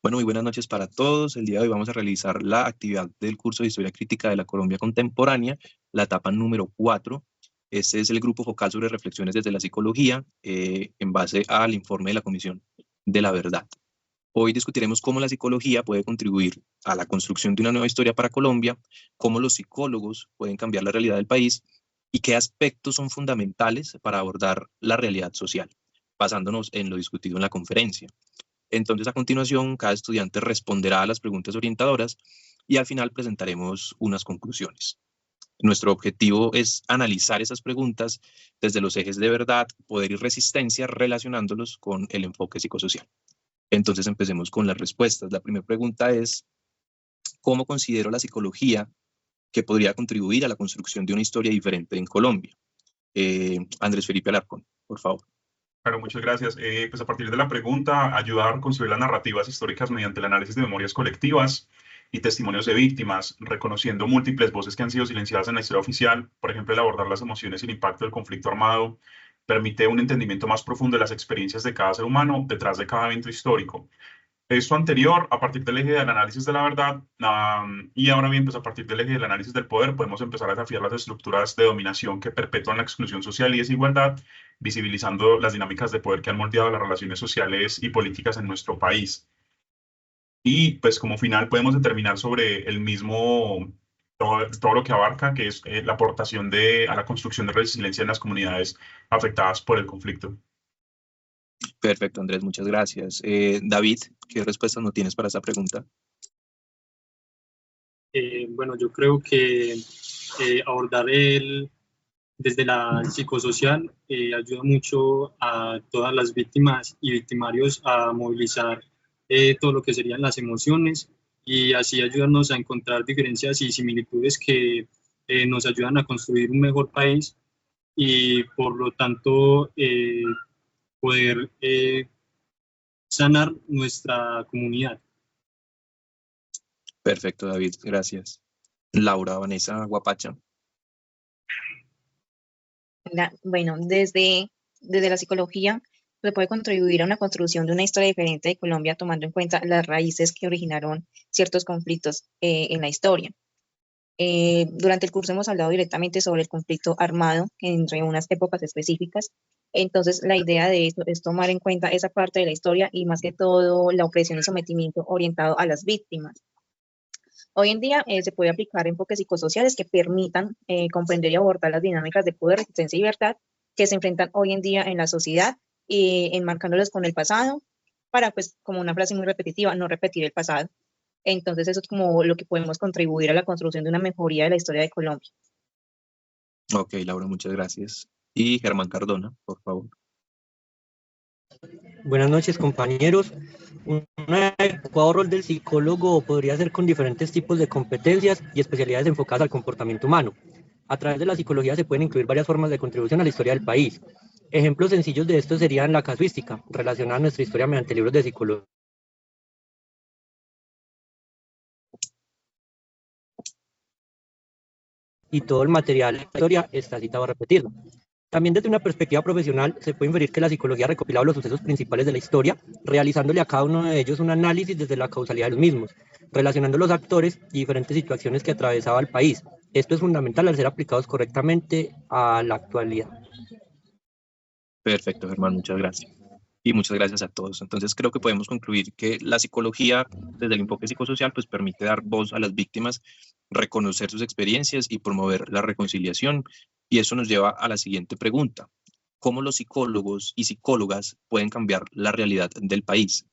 Bueno, muy buenas noches para todos. El día de hoy vamos a realizar la actividad del curso de Historia Crítica de la Colombia Contemporánea, la etapa número 4. Este es el grupo focal sobre reflexiones desde la psicología en base al informe de la Comisión de la Verdad. Hoy discutiremos cómo la psicología puede contribuir a la construcción de una nueva historia para Colombia, cómo los psicólogos pueden cambiar la realidad del país y qué aspectos son fundamentales para abordar la realidad social, basándonos en lo discutido en la conferencia. Entonces, a continuación, cada estudiante responderá a las preguntas orientadoras y al final presentaremos unas conclusiones. Nuestro objetivo es analizar esas preguntas desde los ejes de verdad, poder y resistencia, relacionándolos con el enfoque psicosocial. Entonces, empecemos con las respuestas. La primera pregunta es, ¿cómo considero la psicología que podría contribuir a la construcción de una historia diferente en Colombia? Andrés Felipe Alarcón, por favor. Claro, muchas gracias. Pues a partir de la pregunta, ayudar a construir las narrativas históricas mediante el análisis de memorias colectivas y testimonios de víctimas, reconociendo múltiples voces que han sido silenciadas en la historia oficial. Por ejemplo, el abordar las emociones y el impacto del conflicto armado permite un entendimiento más profundo de las experiencias de cada ser humano detrás de cada evento histórico. Esto anterior, a partir del eje del análisis de la verdad, y ahora bien, pues a partir del eje del análisis del poder, podemos empezar a desafiar las estructuras de dominación que perpetúan la exclusión social y desigualdad, visibilizando las dinámicas de poder que han moldeado las relaciones sociales y políticas en nuestro país. Y pues como final podemos determinar sobre el mismo, todo lo que abarca, que es la aportación a la construcción de resiliencia en las comunidades afectadas por el conflicto. Perfecto, Andrés, muchas gracias. David, ¿qué respuestas no tienes para esa pregunta? Bueno, yo creo que abordar desde la psicosocial ayuda mucho a todas las víctimas y victimarios a movilizar todo lo que serían las emociones y así ayudarnos a encontrar diferencias y similitudes que nos ayudan a construir un mejor país y por lo tanto poder sanar nuestra comunidad. Perfecto, David, gracias. Laura Vanessa Guapacha. Bueno, desde la psicología se puede contribuir a una construcción de una historia diferente de Colombia, tomando en cuenta las raíces que originaron ciertos conflictos en la historia. Durante el curso hemos hablado directamente sobre el conflicto armado entre unas épocas específicas. Entonces, la idea de eso es tomar en cuenta esa parte de la historia y más que todo la opresión y sometimiento orientado a las víctimas. Hoy en día se puede aplicar enfoques psicosociales que permitan comprender y abordar las dinámicas de poder, resistencia y libertad que se enfrentan hoy en día en la sociedad, enmarcándolas con el pasado, para, pues, como una frase muy repetitiva, no repetir el pasado. Entonces, eso es como lo que podemos contribuir a la construcción de una mejoría de la historia de Colombia. Ok, Laura, muchas gracias. Y Germán Cardona, por favor. Buenas noches, compañeros. Un adecuado rol del psicólogo podría ser con diferentes tipos de competencias y especialidades enfocadas al comportamiento humano. A través de la psicología se pueden incluir varias formas de contribución a la historia del país. Ejemplos sencillos de esto serían la casuística, relacionada a nuestra historia mediante libros de psicología. Y todo el material de la historia está citado a repetirlo. También desde una perspectiva profesional se puede inferir que la psicología ha recopilado los sucesos principales de la historia, realizándole a cada uno de ellos un análisis desde la causalidad de los mismos, relacionando los actores y diferentes situaciones que atravesaba el país. Esto es fundamental al ser aplicados correctamente a la actualidad. Perfecto, Germán, muchas gracias. Y muchas gracias a todos. Entonces creo que podemos concluir que la psicología, desde el enfoque psicosocial, pues permite dar voz a las víctimas, reconocer sus experiencias y promover la reconciliación. Y eso nos lleva a la siguiente pregunta. ¿Cómo los psicólogos y psicólogas pueden cambiar la realidad del país?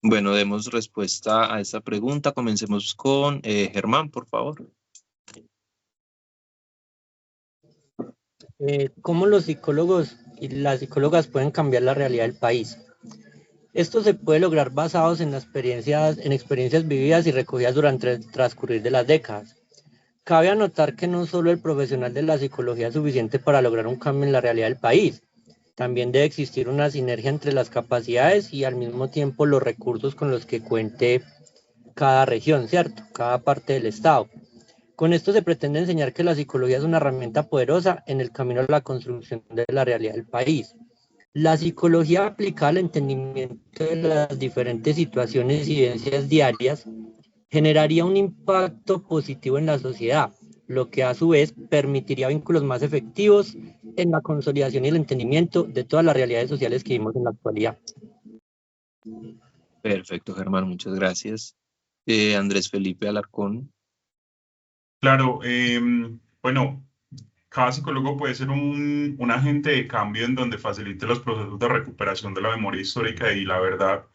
Bueno, demos respuesta a esta pregunta. Comencemos con Germán, por favor. ¿Cómo los psicólogos y las psicólogas pueden cambiar la realidad del país? Esto se puede lograr basados en experiencias vividas y recogidas durante el transcurrir de las décadas. Cabe anotar que no solo el profesional de la psicología es suficiente para lograr un cambio en la realidad del país. También debe existir una sinergia entre las capacidades y al mismo tiempo los recursos con los que cuente cada región, ¿cierto? Cada parte del Estado. Con esto se pretende enseñar que la psicología es una herramienta poderosa en el camino a la construcción de la realidad del país. La psicología aplicada al entendimiento de las diferentes situaciones y vivencias diarias generaría un impacto positivo en la sociedad, lo que a su vez permitiría vínculos más efectivos en la consolidación y el entendimiento de todas las realidades sociales que vivimos en la actualidad. Perfecto, Germán, muchas gracias. Andrés Felipe Alarcón. Claro, bueno, cada psicólogo puede ser un agente de cambio en donde facilite los procesos de recuperación de la memoria histórica y la verdad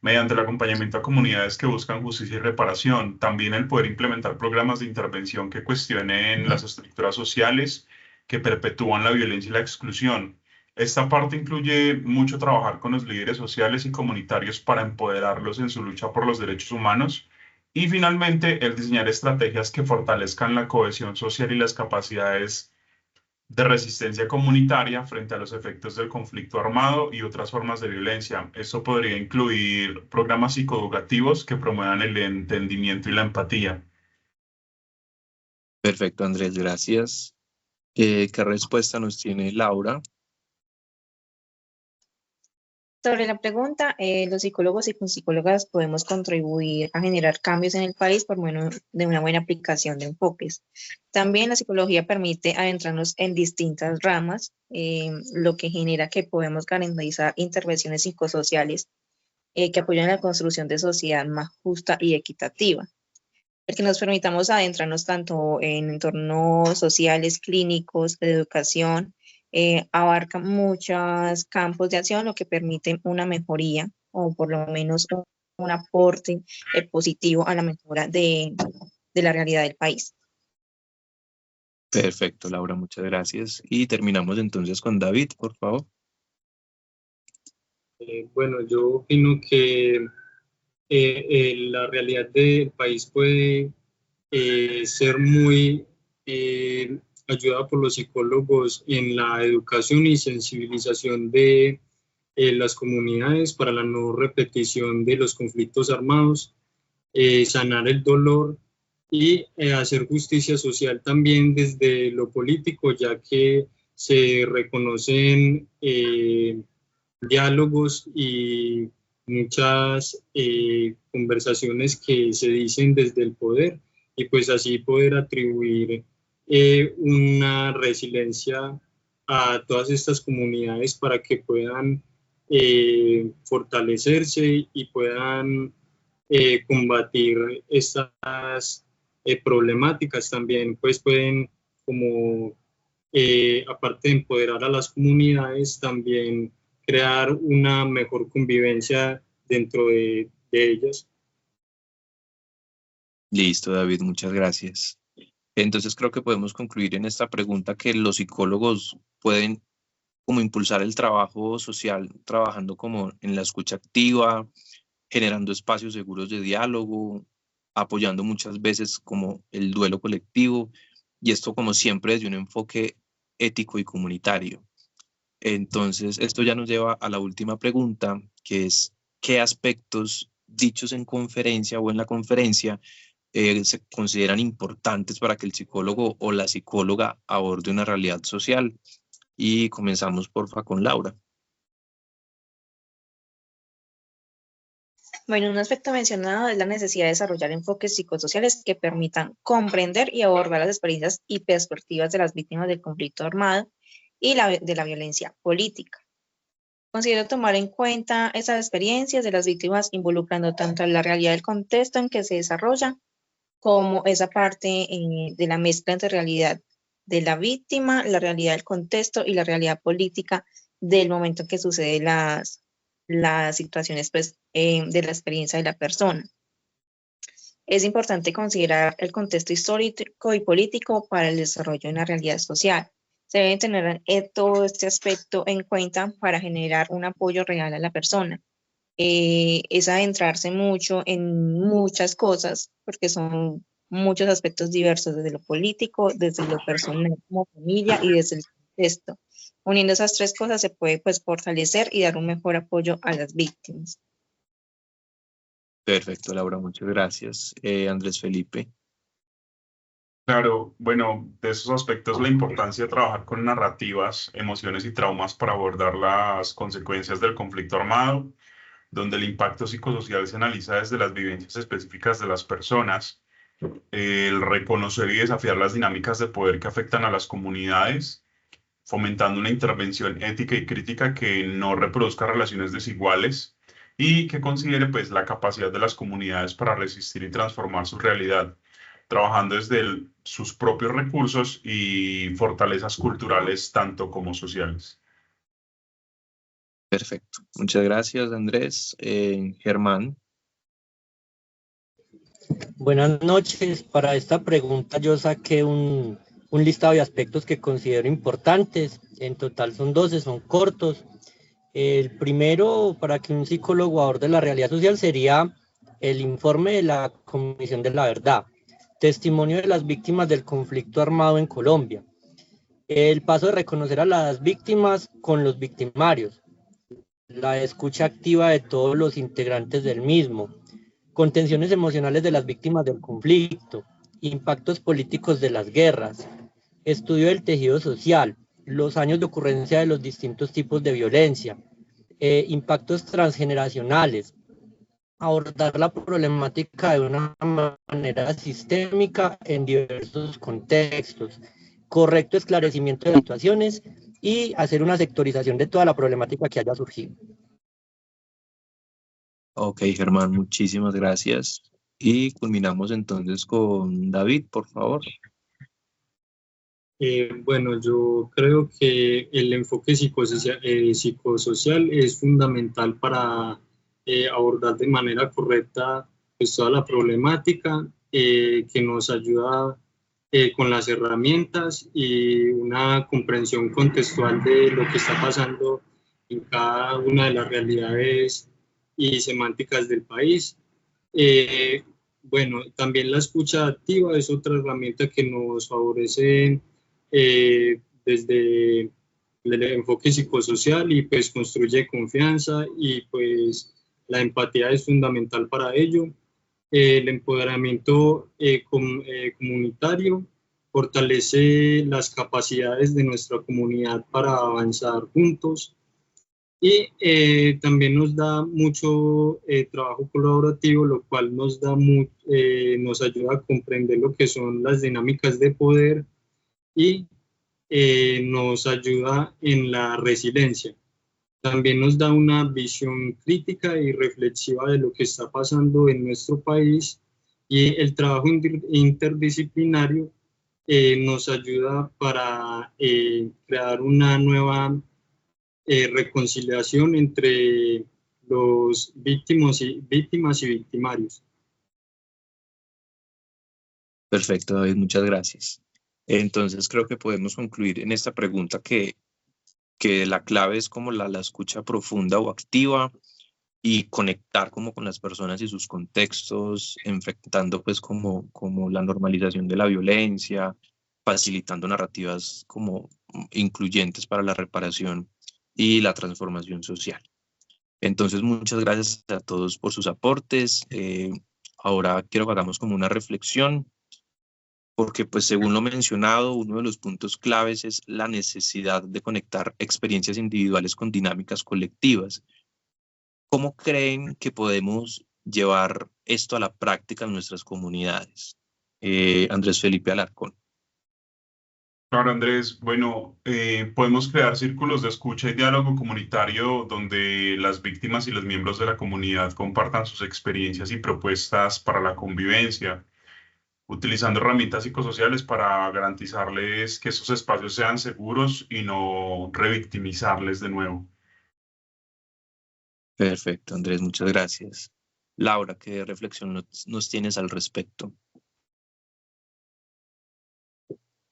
mediante el acompañamiento a comunidades que buscan justicia y reparación. También el poder implementar programas de intervención que cuestionen las estructuras sociales que perpetúan la violencia y la exclusión. Esta parte incluye mucho trabajar con los líderes sociales y comunitarios para empoderarlos en su lucha por los derechos humanos. Y finalmente, el diseñar estrategias que fortalezcan la cohesión social y las capacidades de resistencia comunitaria frente a los efectos del conflicto armado y otras formas de violencia. Esto podría incluir programas psicoeducativos que promuevan el entendimiento y la empatía. Perfecto, Andrés, gracias. ¿Qué respuesta nos tiene Laura? Sobre la pregunta, los psicólogos y psicólogas podemos contribuir a generar cambios en el país por medio de una buena aplicación de enfoques. También la psicología permite adentrarnos en distintas ramas, lo que genera que podemos garantizar intervenciones psicosociales que apoyan la construcción de sociedad más justa y equitativa. El que nos permitamos adentrarnos tanto en entornos sociales, clínicos, de educación, abarca muchos campos de acción, lo que permite una mejoría o por lo menos un aporte positivo a la mejora de la realidad del país. Perfecto, Laura, muchas gracias. Y terminamos entonces con David, por favor. Bueno, yo opino que la realidad del país puede ser muy ayudada por los psicólogos en la educación y sensibilización de las comunidades para la no repetición de los conflictos armados, sanar el dolor y hacer justicia social también desde lo político, ya que se reconocen diálogos y muchas conversaciones que se dicen desde el poder y pues así poder atribuir una resiliencia a todas estas comunidades para que puedan fortalecerse y puedan combatir estas problemáticas. También pues pueden como aparte de empoderar a las comunidades, también crear una mejor convivencia dentro de ellas. Listo, David, muchas gracias. Entonces creo que podemos concluir en esta pregunta que los psicólogos pueden como impulsar el trabajo social, trabajando como en la escucha activa, generando espacios seguros de diálogo, apoyando muchas veces como el duelo colectivo, y esto como siempre desde un enfoque ético y comunitario. Entonces, esto ya nos lleva a la última pregunta, que es, ¿qué aspectos dichos en conferencia o en la conferencia se consideran importantes para que el psicólogo o la psicóloga aborde una realidad social? Y comenzamos, porfa, con Laura. Bueno, un aspecto mencionado es la necesidad de desarrollar enfoques psicosociales que permitan comprender y abordar las experiencias y perspectivas de las víctimas del conflicto armado y de la violencia política. Considero tomar en cuenta esas experiencias de las víctimas involucrando tanto la realidad del contexto en que se desarrolla como esa parte de la mezcla entre realidad de la víctima, la realidad del contexto y la realidad política del momento en que suceden las situaciones pues, de la experiencia de la persona. Es importante considerar el contexto histórico y político para el desarrollo de una realidad social. Se debe tener todo este aspecto en cuenta para generar un apoyo real a la persona. Es adentrarse mucho en muchas cosas, porque son muchos aspectos diversos, desde lo político, desde lo personal como familia y desde el contexto. Uniendo esas tres cosas se puede pues, fortalecer y dar un mejor apoyo a las víctimas. Perfecto, Laura, muchas gracias. Andrés Felipe. Claro, bueno, de esos aspectos la importancia de trabajar con narrativas, emociones y traumas para abordar las consecuencias del conflicto armado, donde el impacto psicosocial se analiza desde las vivencias específicas de las personas, el reconocer y desafiar las dinámicas de poder que afectan a las comunidades, fomentando una intervención ética y crítica que no reproduzca relaciones desiguales y que considere pues la capacidad de las comunidades para resistir y transformar su realidad, trabajando desde sus propios recursos y fortalezas culturales tanto como sociales. Perfecto. Muchas gracias, Andrés. Germán. Buenas noches. Para esta pregunta yo saqué un listado de aspectos que considero importantes. En total son 12, son cortos. El primero, para que un psicólogo aborde la realidad social, sería el informe de la Comisión de la Verdad, testimonio de las víctimas del conflicto armado en Colombia, el paso de reconocer a las víctimas con los victimarios, la escucha activa de todos los integrantes del mismo, contenciones emocionales de las víctimas del conflicto, impactos políticos de las guerras, estudio del tejido social, los años de ocurrencia de los distintos tipos de violencia, impactos transgeneracionales, abordar la problemática de una manera sistémica en diversos contextos, correcto esclarecimiento de situaciones y hacer una sectorización de toda la problemática que haya surgido. Ok, Germán, muchísimas gracias. Y culminamos entonces con David, por favor. Bueno, yo creo que el enfoque psicosocial es fundamental para abordar de manera correcta pues, toda la problemática, que nos ayuda con las herramientas y una comprensión contextual de lo que está pasando en cada una de las realidades y semánticas del país. Bueno, también la escucha activa es otra herramienta que nos favorece desde el enfoque psicosocial y pues construye confianza y pues la empatía es fundamental para ello. El empoderamiento comunitario fortalece las capacidades de nuestra comunidad para avanzar juntos y también nos da mucho trabajo colaborativo, lo cual nos ayuda a comprender lo que son las dinámicas de poder y nos ayuda en la resiliencia. También nos da una visión crítica y reflexiva de lo que está pasando en nuestro país y el trabajo interdisciplinario nos ayuda para crear una nueva reconciliación entre los víctimas y victimarios. Perfecto, David, muchas gracias. Entonces creo que podemos concluir en esta pregunta que la clave es como la escucha profunda o activa y conectar como con las personas y sus contextos, enfrentando pues como la normalización de la violencia, facilitando narrativas como incluyentes para la reparación y la transformación social. Entonces, muchas gracias a todos por sus aportes. Ahora quiero que hagamos como una reflexión, porque pues según lo mencionado, uno de los puntos claves es la necesidad de conectar experiencias individuales con dinámicas colectivas. ¿Cómo creen que podemos llevar esto a la práctica en nuestras comunidades? Andrés Felipe Alarcón. Claro, Andrés. Bueno, podemos crear círculos de escucha y diálogo comunitario donde las víctimas y los miembros de la comunidad compartan sus experiencias y propuestas para la convivencia, utilizando herramientas psicosociales para garantizarles que esos espacios sean seguros y no revictimizarles de nuevo. Perfecto, Andrés, muchas gracias. Laura, ¿qué reflexión nos tienes al respecto?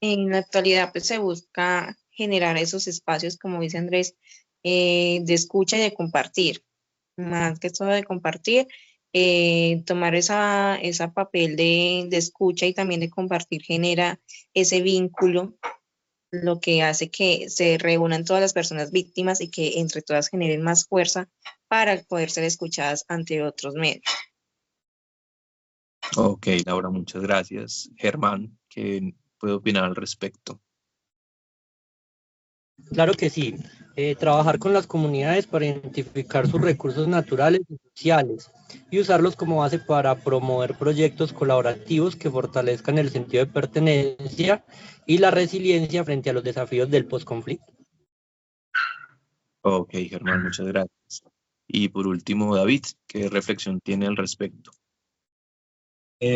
En la actualidad pues se busca generar esos espacios, como dice Andrés, de escucha y de compartir. Más que todo de compartir, tomar esa papel de escucha y también de compartir genera ese vínculo, lo que hace que se reúnan todas las personas víctimas y que entre todas generen más fuerza para poder ser escuchadas ante otros medios. Ok, Laura, muchas gracias. Germán, ¿qué puede opinar al respecto? Claro que sí. Trabajar con las comunidades para identificar sus recursos naturales y sociales y usarlos como base para promover proyectos colaborativos que fortalezcan el sentido de pertenencia y la resiliencia frente a los desafíos del posconflicto. Ok, Germán, muchas gracias. Y por último, David, ¿qué reflexión tiene al respecto?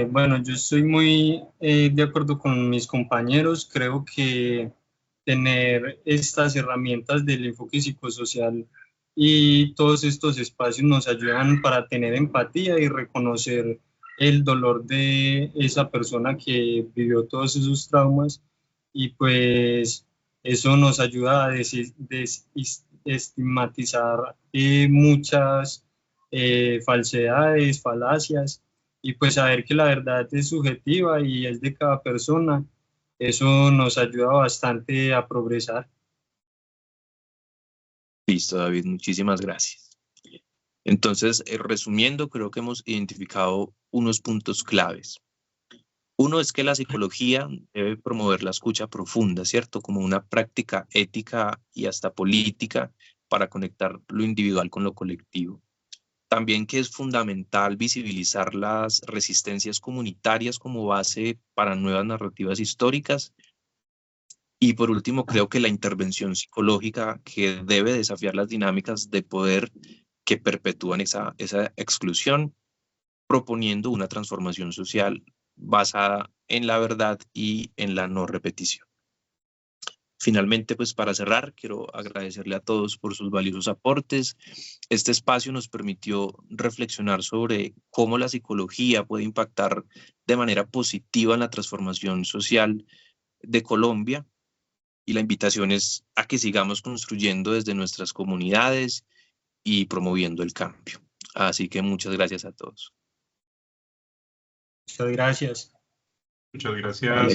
Bueno, yo estoy muy de acuerdo con mis compañeros. Creo que tener estas herramientas del enfoque psicosocial y todos estos espacios nos ayudan para tener empatía y reconocer el dolor de esa persona que vivió todos esos traumas, y pues eso nos ayuda a desestigmatizar muchas falsedades, falacias, y pues saber que la verdad es subjetiva y es de cada persona. Eso nos ayuda bastante a progresar. Listo, David, muchísimas gracias. Entonces, resumiendo, creo que hemos identificado unos puntos claves. Uno es que la psicología debe promover la escucha profunda, ¿cierto? Como una práctica ética y hasta política para conectar lo individual con lo colectivo. También que es fundamental visibilizar las resistencias comunitarias como base para nuevas narrativas históricas. Y por último, creo que la intervención psicológica que debe desafiar las dinámicas de poder que perpetúan esa exclusión, proponiendo una transformación social basada en la verdad y en la no repetición. Finalmente, pues para cerrar, quiero agradecerle a todos por sus valiosos aportes. Este espacio nos permitió reflexionar sobre cómo la psicología puede impactar de manera positiva en la transformación social de Colombia, y la invitación es a que sigamos construyendo desde nuestras comunidades y promoviendo el cambio. Así que muchas gracias a todos. Muchas gracias. Muchas gracias. Vale.